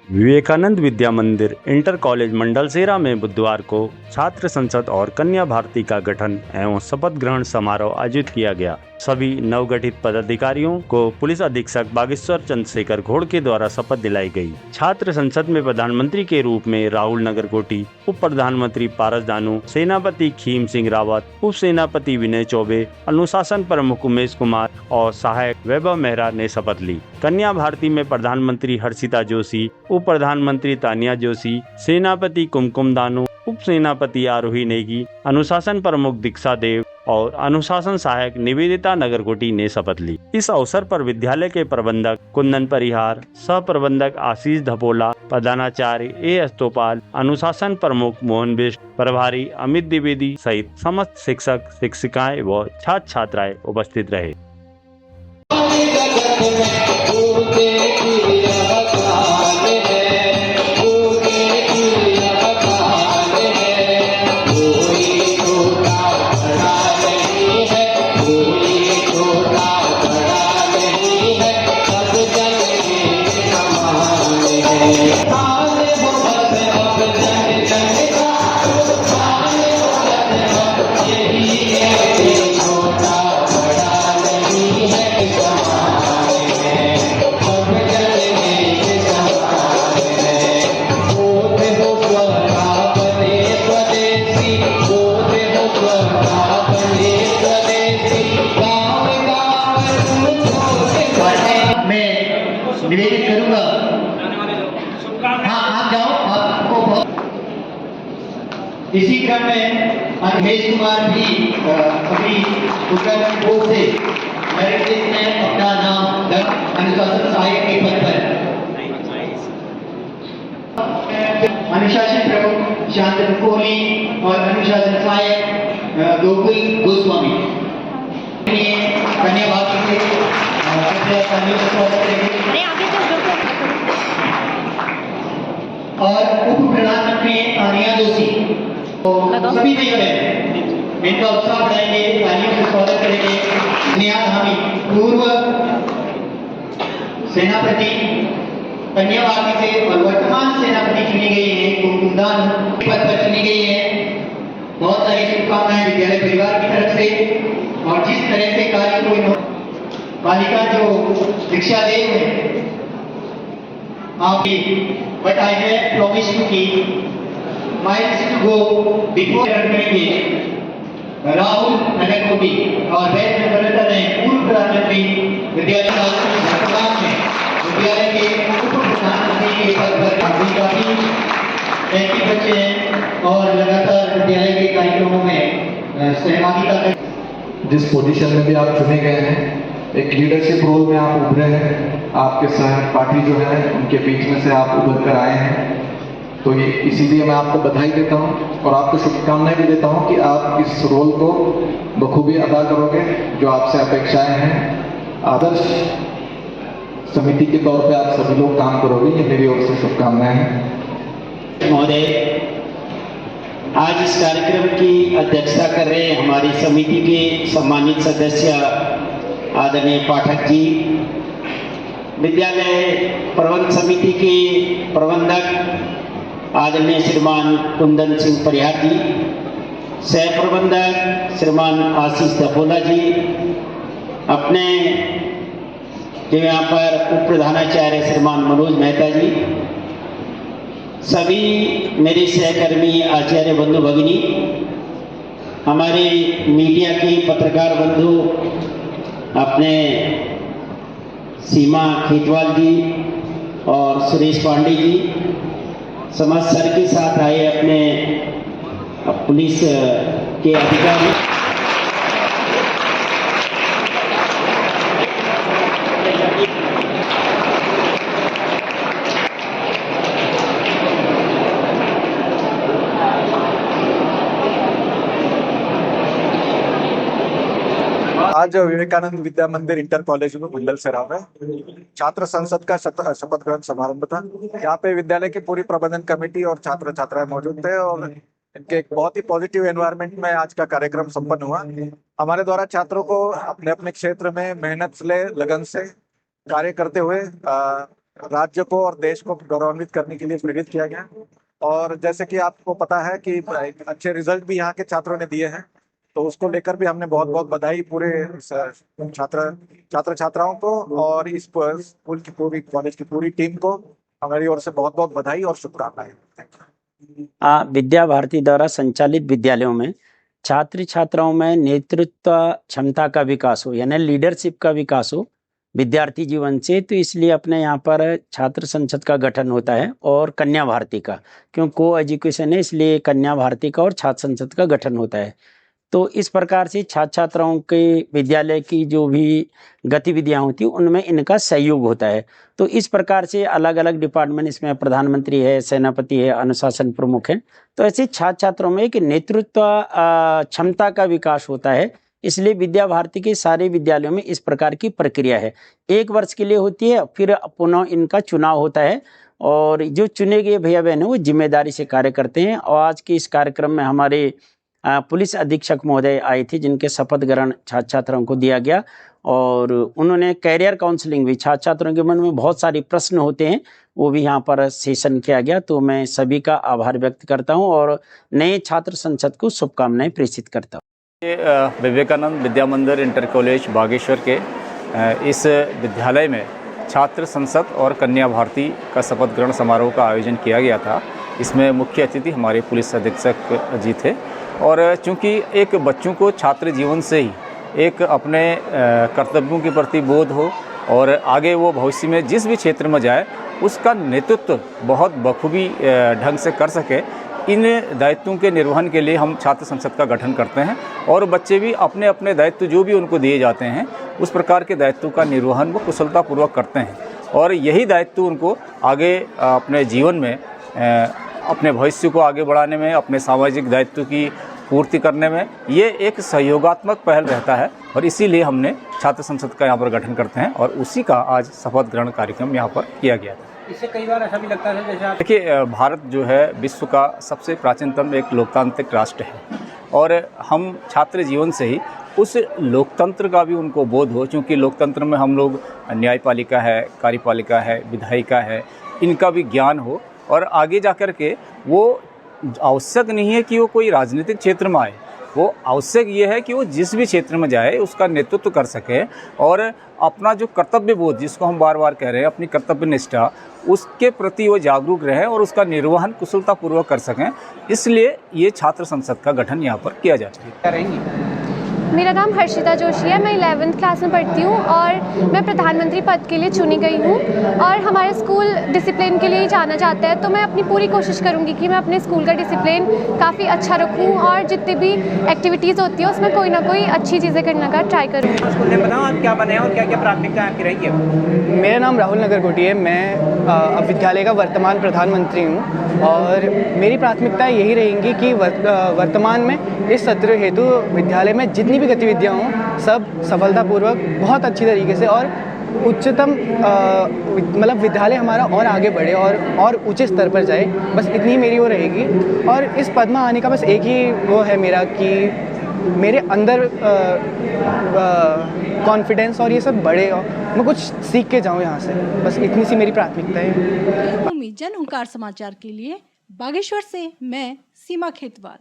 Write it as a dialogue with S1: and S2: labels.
S1: विवेकानंद विद्या मंदिर inter college Mandalsera में बुधवार को छात्र संसद और कन्या भारती का गठन एवं शपथ ग्रहण समारोह आयोजित किया गया। सभी नवगठित पदाधिकारियों को पुलिस अधीक्षक बागेश्वर चंद्रशेखर घोड़ के द्वारा शपथ दिलाई गई। छात्र संसद में प्रधानमंत्री के रूप में राहुल नगरकोटी, उप प्रधानमंत्री पारस दानू, सेनापति खीम सिंह रावत, उप सेनापति विनय चौबे, अनुशासन प्रमुख उमेश कुमार और सहायक वैभव मेहरा ने शपथ ली। कन्या भारती में प्रधानमंत्री हर्षिता जोशी, उप प्रधानमंत्री तानिया जोशी, सेनापति कुमकुम दानू, उप सेनापति आरोही नेगी, अनुशासन प्रमुख दीक्षा देव और अनुशासन सहायक निवेदिता नगरकोटी ने शपथ ली। इस अवसर पर विद्यालय के प्रबंधक कुंदन परिहार, सह प्रबंधक आशीष धपोला, प्रधानाचार्य ए अस्तोपाल, अनुशासन प्रमुख मोहन बिष्ट, प्रभारी अमित द्विवेदी सहित समस्त शिक्षक शिक्षिकाएं व छात्र छात्राएं उपस्थित रहे।
S2: निवेदित करूंगा। हाँ, आप जाओ। आपको इसी क्रम में उमेश कुमार भी अपनी उत्तराखंड बोर्ड से मेरिट लिस्ट में अपना नाम अनुशासन सहायक के पद पर अनुशासन प्रमुख शांतनु कोहली और अनुशासन सहायक गोकुल गोस्वामी कन्या भारती और उप प्रधानमंत्री तानिया जोशी सभी नहीं बने, इनका उत्साह बढ़ाएंगे, तालियों से स्वागत करेंगे। नियाज हामी पूर्व सेनापति कन्या भारती से और वर्तमान सेनापति चुनी गई है, कुमकुमदान पद पर चुनी गई है। बहुत सारी शुभकामनाएं विद्यालय परिवार की तरफ से। और जिस तरह से कार्य को बालिका जो दीक्षा देव है, आप but I have promise to keep my to go before करेंगे राहुल नगरकोटी और वैध नगरतर है पूर्व प्रधानमंत्री विद्यालय वर्तमान में विद्यालय के उप प्रधानमंत्री के पद पर काफी एक्टिव बच्चे हैं और लगातार विद्यालय के कार्यक्रमों में सहभागिता कर
S3: जिस पोजीशन में भी आप चुने गए हैं, एक लीडरशिप रोल में आप उभरे हैं। आपके सहपाठी जो है उनके बीच में से आप उभर कर आए हैं, तो ये इसीलिए मैं आपको बधाई देता हूं और आपको शुभकामनाएं भी देता हूं कि आप इस रोल को बखूबी अदा करोगे जो आपसे अपेक्षाएं हैं। आदर्श समिति के तौर पे आप सभी लोग काम करोगे, ये मेरी ओर से शुभकामनाएं हैं।
S4: महोदय, आज इस कार्यक्रम की अध्यक्षता कर रहे हैं हमारी समिति के सम्मानित सदस्य आदरणीय पाठक जी, विद्यालय प्रबंध समिति के प्रबंधक आदरणीय श्रीमान कुंदन सिंह परिहार जी, सह प्रबंधक श्रीमान आशीष दफोला जी, अपने जो यहाँ पर उप प्रधानाचार्य श्रीमान मनोज मेहता जी, सभी मेरे सहकर्मी आचार्य बंधु भगिनी, हमारे मीडिया के पत्रकार बंधु, अपने सीमा खेतवाल जी और सुरेश पांडे जी, समाज सर के साथ आए अपने पुलिस के अधिकारी,
S3: आज विवेकानंद विद्या मंदिर इंटर कॉलेज में मंडलसेरा में छात्र संसद का शपथ ग्रहण समारोह था। यहाँ पे विद्यालय की पूरी प्रबंधन कमेटी और छात्र छात्राएं मौजूद थे और इनके एक बहुत ही पॉजिटिव एनवायरनमेंट में आज का कार्यक्रम संपन्न हुआ। हमारे द्वारा छात्रों को अपने अपने क्षेत्र में मेहनत से लगन से कार्य करते हुए राज्य को और देश को गौरवान्वित करने के लिए प्रेरित किया गया। और जैसे कि आपको पता है कि अच्छे रिजल्ट भी यहाँ के छात्रों ने दिए हैं, तो उसको लेकर भी हमने बहुत बहुत बधाई पूरे छात्र छात्राओं को और इस स्कूल की पूरी कॉलेज की पूरी टीम को हमारी ओर से बहुत बहुत बधाई और शुभकामनाएं।
S4: विद्या भारती द्वारा संचालित विद्यालयों में छात्र छात्राओं में नेतृत्व क्षमता का विकास हो, यानी लीडरशिप का विकास हो विद्यार्थी जीवन से, तो इसलिए अपने यहाँ पर छात्र संसद का गठन होता है और कन्या भारती का, क्यों को एजुकेशन है इसलिए कन्या भारती का और छात्र संसद का गठन होता है। तो इस प्रकार से छात्र छात्राओं के विद्यालय की जो भी गतिविधियां होती हैं उनमें इनका सहयोग होता है। तो इस प्रकार से अलग अलग डिपार्टमेंट, इसमें प्रधानमंत्री है, सेनापति है, अनुशासन प्रमुख है, तो ऐसे छात्र छात्रों में एक नेतृत्व क्षमता का विकास होता है। इसलिए विद्या भारती के सारे विद्यालयों में इस प्रकार की प्रक्रिया है, 1 वर्ष के लिए होती है, फिर पुनः इनका चुनाव होता है और जो चुने गए भैया बहन है वो जिम्मेदारी से कार्य करते हैं। और आज के इस कार्यक्रम में हमारे पुलिस अधीक्षक महोदय आए थे, जिनके शपथ ग्रहण छात्र छात्राओं को दिया गया और उन्होंने कैरियर काउंसलिंग भी, छात्र छात्राओं के मन में बहुत सारे प्रश्न होते हैं, वो भी यहाँ पर सेशन किया गया। तो मैं सभी का आभार व्यक्त करता हूँ और नए छात्र संसद को शुभकामनाएं प्रेषित करता हूँ।
S5: विवेकानंद विद्या मंदिर इंटर कॉलेज बागेश्वर के इस विद्यालय में छात्र संसद और कन्या भारती का शपथ ग्रहण समारोह का आयोजन किया गया था। इसमें मुख्य अतिथि हमारे पुलिस अधीक्षक जी थे और चूंकि एक बच्चों को छात्र जीवन से ही एक अपने कर्तव्यों के प्रति बोध हो और आगे वो भविष्य में जिस भी क्षेत्र में जाए उसका नेतृत्व बहुत बखूबी ढंग से कर सके, इन दायित्वों के निर्वहन के लिए हम छात्र संसद का गठन करते हैं और बच्चे भी अपने अपने दायित्व जो भी उनको दिए जाते हैं उस प्रकार के दायित्वों का निर्वहन वो कुशलतापूर्वक करते हैं और यही दायित्व उनको आगे अपने जीवन में अपने भविष्य को आगे बढ़ाने में, अपने सामाजिक दायित्व की पूर्ति करने में ये एक सहयोगात्मक पहल रहता है और इसीलिए हमने छात्र संसद का यहाँ पर गठन करते हैं और उसी का आज शपथ ग्रहण कार्यक्रम यहाँ पर किया गया था।
S6: इससे कई बार ऐसा भी लगता है जैसे आप
S5: देखिए, भारत जो है विश्व का सबसे प्राचीनतम एक लोकतांत्रिक राष्ट्र है और हम छात्र जीवन से ही उस लोकतंत्र का भी उनको बोध हो, क्योंकि लोकतंत्र में हम लोग न्यायपालिका है, कार्यपालिका है, विधायिका है, इनका भी ज्ञान हो और आगे जाकर के वो आवश्यक नहीं है कि वो कोई राजनीतिक क्षेत्र में आए, वो आवश्यक ये है कि वो जिस भी क्षेत्र में जाए उसका नेतृत्व कर सके और अपना जो कर्तव्य बोध, जिसको हम बार बार कह रहे हैं, अपनी कर्तव्य निष्ठा, उसके प्रति वो जागरूक रहें और उसका निर्वहन कुशलतापूर्वक कर सकें। इसलिए ये छात्र संसद का गठन यहाँ पर किया जाता है।
S6: रहेंगी।
S7: मेरा नाम हर्षिता जोशी है, मैं 11th क्लास में पढ़ती हूँ और मैं प्रधानमंत्री पद के लिए चुनी गई हूँ और हमारा स्कूल डिसिप्लिन के लिए ही जाना जाता है, तो मैं अपनी पूरी कोशिश करूँगी कि मैं अपने स्कूल का डिसिप्लिन काफ़ी अच्छा रखूँ और जितनी भी एक्टिविटीज़ होती है उसमें कोई ना कोई अच्छी चीज़ें करने का ट्राई करूँ।
S6: स्कूल ने बताओ आप क्या बने और क्या क्या प्राथमिकता आपकी रही है?
S8: मेरा नाम राहुल नगरकोटी है, मैं अब विद्यालय का वर्तमान प्रधानमंत्री हूँ और मेरी प्राथमिकताएं यही रहेंगी कि वर्तमान में इस सत्र हेतु विद्यालय में जितनी भी गतिविधियाँ हों सब सफलतापूर्वक बहुत अच्छी तरीके से और उच्चतम मतलब विद्यालय हमारा और आगे बढ़े और ऊंचे स्तर पर जाए, बस इतनी मेरी वो रहेगी। और इस पद में आने का बस एक ही वो है मेरा कि मेरे अंदर कॉन्फिडेंस और ये सब बढ़े और मैं कुछ सीख के जाऊँ यहाँ से, बस इतनी सी मेरी प्राथमिकता है।
S9: जन ओंकार समाचार के लिए बागेश्वर से मैं सीमा खेतवाल।